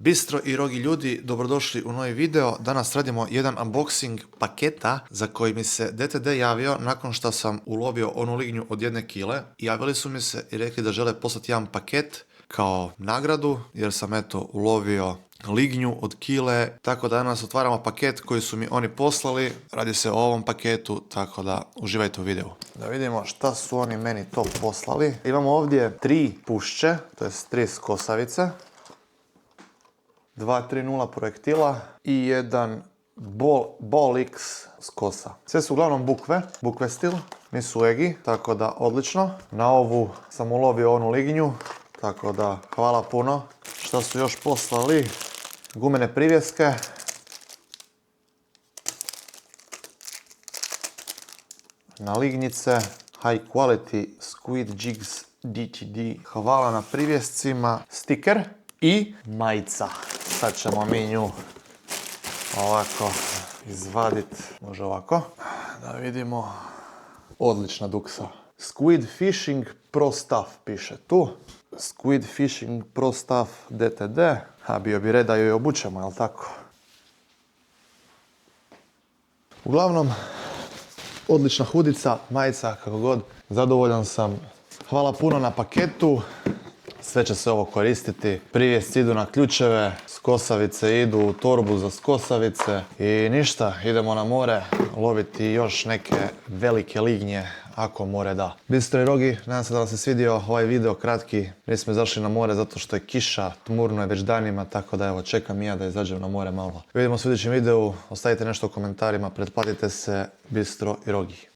Bistro i Rogi ljudi, dobrodošli u novi video. Danas radimo jedan unboxing paketa za koji mi se DTD javio nakon što sam ulovio onu lignju od 1 kile. Javili su mi se i rekli da žele poslati jedan paket kao nagradu jer sam ulovio lignju od kile, tako da danas otvaramo paket koji su mi oni poslali. Radi se o ovom paketu, tako da uživajte u videu. Da vidimo šta su oni meni to poslali. Imamo ovdje 3 pušće, to je 3 skosavice, 230 projektila i jedan Ball X skosa. Sve su uglavnom bukve stil, nisu egi, tako da odlično. Na ovu sam ulovio onu lignju, tako da hvala puno. Šta su još poslali? Gumene privjeske. Na lignjice. High quality squid jigs DTD. Hvala na privjescima. Stiker i majica. Sad ćemo mi nju ovako izvaditi. Može ovako. Da vidimo. Odlična duksa. Squid Fishing Pro Stuff piše tu. Squid Fishing Pro Stuff DTD. A bio bi red da joj obučemo, jel tako? Uglavnom, odlična hudica, majica, kako god. Zadovoljan sam. Hvala puno na paketu. Sve će se ovo koristiti. Privjesci idu na ključeve, skosavice idu u torbu za skosavice. I ništa, idemo na more loviti još neke velike lignje, ako more da. Bistro i Rogi, nadam se da vam se svidio ovaj video kratki. Nismo izašli na more zato što je kiša, tmurno je već danima, tako da evo čekam i ja da izađem na more malo. Vidimo se u sljedećem videu, ostavite nešto u komentarima, pretplatite se. Bistro i Rogi.